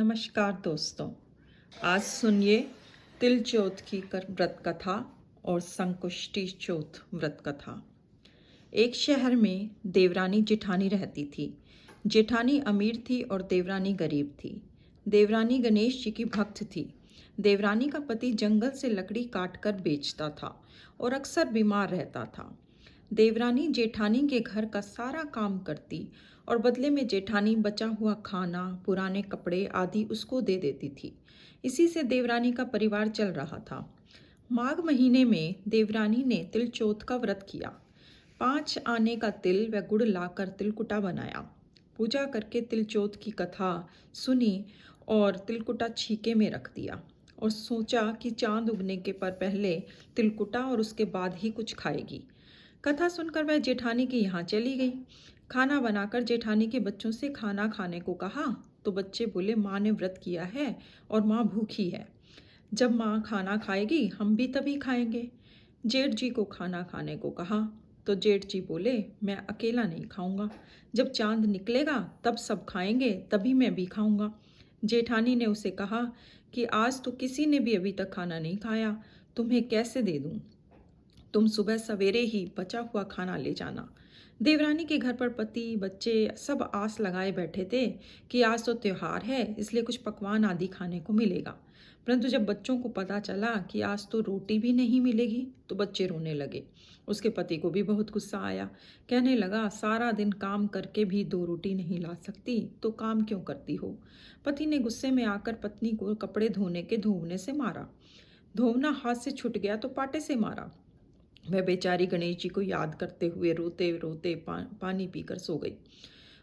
नमस्कार दोस्तों। आज सुनिए तिल चौथ की व्रत कथा और संकुष्टि चौथ व्रत कथा। एक शहर में देवरानी जेठानी रहती थी। जेठानी अमीर थी और देवरानी गरीब थी। देवरानी गणेश जी की भक्त थी। देवरानी का पति जंगल से लकड़ी काटकर बेचता था और अक्सर बीमार रहता था। देवरानी जेठानी के घर का सारा काम करती और बदले में जेठानी बचा हुआ खाना, पुराने कपड़े आदि उसको दे देती थी। इसी से देवरानी का परिवार चल रहा था। माघ महीने में देवरानी ने तिल चौथ का व्रत किया। 5 आने का तिल व गुड़ लाकर तिलकुटा बनाया। पूजा करके तिल चौथ की कथा सुनी और तिलकुटा छीके में रख दिया और सोचा कि चांद उगने के पर पहले तिलकुटा और उसके बाद ही कुछ खाएगी। कथा सुनकर वह जेठानी के यहाँ चली गई। खाना बनाकर जेठानी के बच्चों से खाना खाने को कहा तो बच्चे बोले, माँ ने व्रत किया है और माँ भूखी है। जब माँ खाना खाएगी हम भी तभी खाएंगे। जेठ जी को खाना खाने को कहा तो जेठ जी बोले, मैं अकेला नहीं खाऊंगा। जब चांद निकलेगा तब सब खाएंगे, तभी मैं भी खाऊंगा। जेठानी ने उसे कहा कि आज तो किसी ने भी अभी तक खाना नहीं खाया, तुम्हें कैसे दे दूं? तुम सुबह सवेरे ही बचा हुआ खाना ले जाना। देवरानी के घर पर पति बच्चे सब आस लगाए बैठे थे कि आज तो त्योहार है, इसलिए कुछ पकवान आदि खाने को मिलेगा। परंतु जब बच्चों को पता चला कि आज तो रोटी भी नहीं मिलेगी तो बच्चे रोने लगे। उसके पति को भी बहुत गुस्सा आया। कहने लगा, सारा दिन काम करके भी 2 रोटी नहीं ला सकती तो काम क्यों करती हो? पति ने गुस्से में आकर पत्नी को कपड़े धोने के धोवने से मारा। धोवना हाथ से छूट गया तो पाटे से मारा। वह बेचारी गणेश जी को याद करते हुए रोते रोते पानी पीकर सो गई।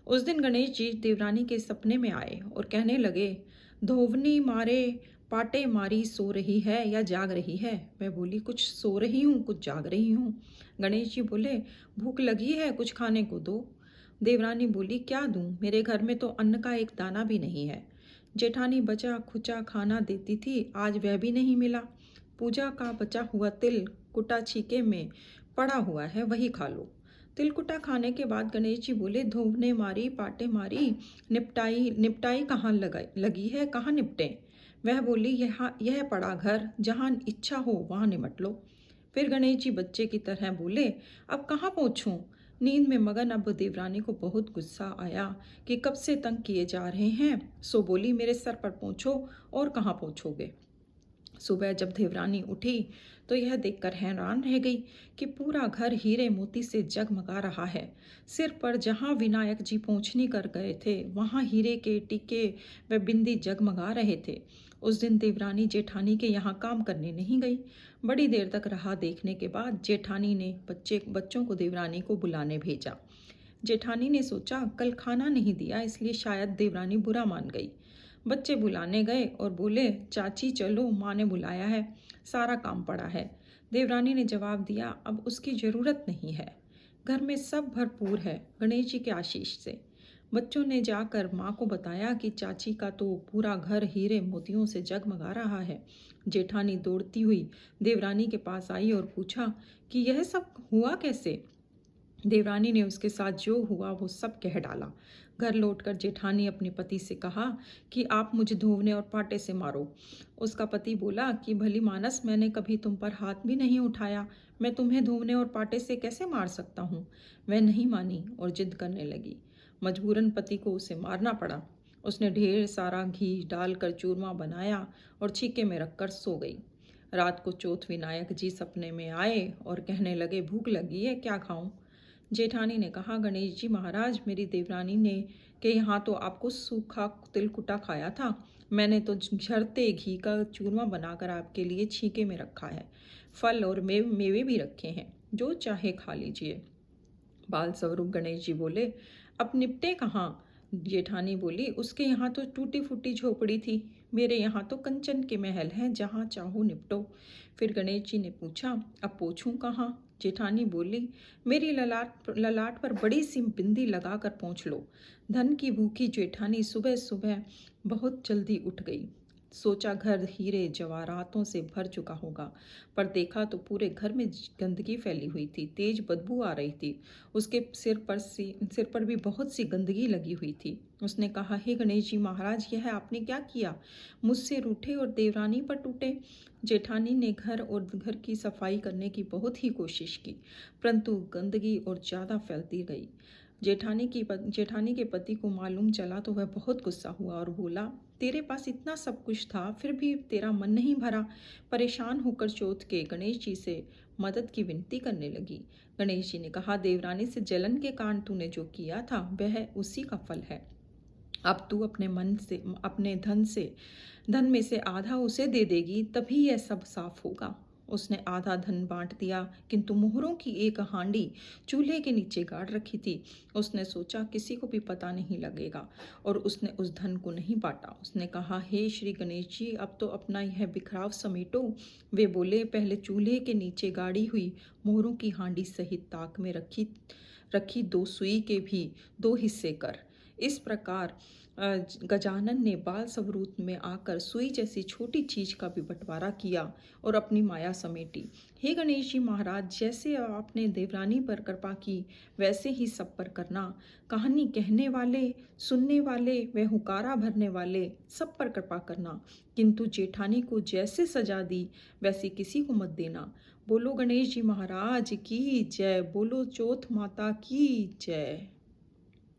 उस दिन गणेश जी देवरानी के सपने में आए और कहने लगे, धोवनी मारे पाटे मारी, सो रही है या जाग रही है? मैं बोली, कुछ सो रही हूँ, कुछ जाग रही हूँ। गणेश जी बोले, भूख लगी है, कुछ खाने को दो। देवरानी बोली, क्या दूं? मेरे घर में तो अन्न का एक दाना भी नहीं है। जेठानी बचा खुचा खाना देती थी, आज वह भी नहीं मिला। पूजा का बचा हुआ तिल कुटा छीके में पड़ा हुआ है, वही खा लो। तिलकुटा खाने के बाद गणेश जी बोले, धोवने मारी पाटे मारी, निपटाई निपटाई कहाँ लगी है, कहाँ निपटे? वह बोली, यह पड़ा घर, जहाँ इच्छा हो वहाँ निमट लो। फिर गणेश जी बच्चे की तरह बोले, अब कहाँ पहुँचूं? नींद में मगन अब देवरानी को बहुत गुस्सा आया कि कब से तंग किए जा रहे हैं। सो बोली, मेरे सर पर पहुँचो। और कहाँ पहुँचोगे? सुबह जब देवरानी उठी तो यह देखकर हैरान रह गई कि पूरा घर हीरे मोती से जगमगा रहा है। सिर पर जहाँ विनायक जी पोंछनी कर गए थे वहाँ हीरे के टीके व बिंदी जगमगा रहे थे। उस दिन देवरानी जेठानी के यहाँ काम करने नहीं गई। बड़ी देर तक राह देखने के बाद जेठानी ने बच्चों को देवरानी को बुलाने भेजा। जेठानी ने सोचा, कल खाना नहीं दिया इसलिए शायद देवरानी बुरा मान गई। बच्चे बुलाने गए और बोले, चाची चलो, माँ ने बुलाया है, सारा काम पड़ा है। देवरानी ने जवाब दिया, अब उसकी ज़रूरत नहीं है, घर में सब भरपूर है गणेश जी के आशीष से। बच्चों ने जाकर माँ को बताया कि चाची का तो पूरा घर हीरे मोतियों से जगमगा रहा है। जेठानी दौड़ती हुई देवरानी के पास आई और पूछा कि यह सब हुआ कैसे? देवरानी ने उसके साथ जो हुआ वो सब कह डाला। घर लौटकर जेठानी अपने पति से कहा कि आप मुझे धोवने और पाटे से मारो। उसका पति बोला कि भली मानस, मैंने कभी तुम पर हाथ भी नहीं उठाया, मैं तुम्हें धोवने और पाटे से कैसे मार सकता हूँ? वह नहीं मानी और जिद करने लगी। मजबूरन पति को उसे मारना पड़ा। उसने ढेर सारा घी डालकर चूरमा बनाया और छीके में रखकर सो गई। रात को चौथ विनायक जी सपने में आए और कहने लगे, भूख लगी है, क्या खाऊं? जेठानी ने कहा, गणेश जी महाराज, मेरी देवरानी ने के यहाँ तो आपको सूखा तिलकुटा खाया था, मैंने तो झरते घी का चूरमा बनाकर आपके लिए छीके में रखा है। फल और मेवे भी रखे हैं, जो चाहे खा लीजिए। बाल स्वरूप गणेश जी बोले, अब निपटे कहाँ? जेठानी बोली, उसके यहाँ तो टूटी फूटी झोपड़ी थी, मेरे यहाँ तो कंचन के महल हैं, जहाँ चाहो निपटो। फिर गणेश जी ने पूछा, अब पोंछूं कहाँ? जेठानी बोली, मेरी ललाट पर बड़ी सी बिंदी लगाकर पोंछ लो। धन की भूखी जेठानी सुबह सुबह बहुत जल्दी उठ गई। सोचा घर हीरे जवाहरातों से भर चुका होगा, पर देखा तो पूरे घर में गंदगी फैली हुई थी, तेज बदबू आ रही थी। उसके सिर पर भी बहुत सी गंदगी लगी हुई थी। उसने कहा, हे गणेश जी महाराज, यह आपने क्या किया? मुझसे रूठे और देवरानी पर टूटे। जेठानी ने घर और घर की सफाई करने की बहुत ही कोशिश की, परंतु गंदगी और ज़्यादा फैलती गई। जेठानी के पति को मालूम चला तो वह बहुत गुस्सा हुआ और बोला, तेरे पास इतना सब कुछ था, फिर भी तेरा मन नहीं भरा। परेशान होकर चौथ के गणेश जी से मदद की विनती करने लगी। गणेश जी ने कहा, देवरानी से जलन के कारण तूने जो किया था वह उसी का फल है। अब तू अपने धन में से आधा उसे दे देगी, तभी यह सब साफ होगा। उसने आधा धन बांट दिया, किंतु मोहरों की एक हांडी चूल्हे के नीचे गाड़ रखी थी। उसने सोचा किसी को भी पता नहीं लगेगा, और उसने उस धन को नहीं बांटा। उसने कहा, हे श्री गणेश जी, अब तो अपना यह बिखराव समेटो। वे बोले, पहले चूल्हे के नीचे गाड़ी हुई मोहरों की हांडी सहित ताक में रखी 2 सुई के भी 2 हिस्से कर। इस प्रकार गजानन ने बाल स्वरूप में आकर सुई जैसी छोटी चीज का भी बंटवारा किया और अपनी माया समेटी। हे गणेश जी महाराज, जैसे आपने देवरानी पर कृपा की, वैसे ही सब पर करना। कहानी कहने वाले, सुनने वाले व हुकारा भरने वाले सब पर कृपा करना, किंतु जेठानी को जैसे सजा दी वैसी किसी को मत देना। बोलो गणेश जी महाराज की जय। बोलो चौथ माता की जय।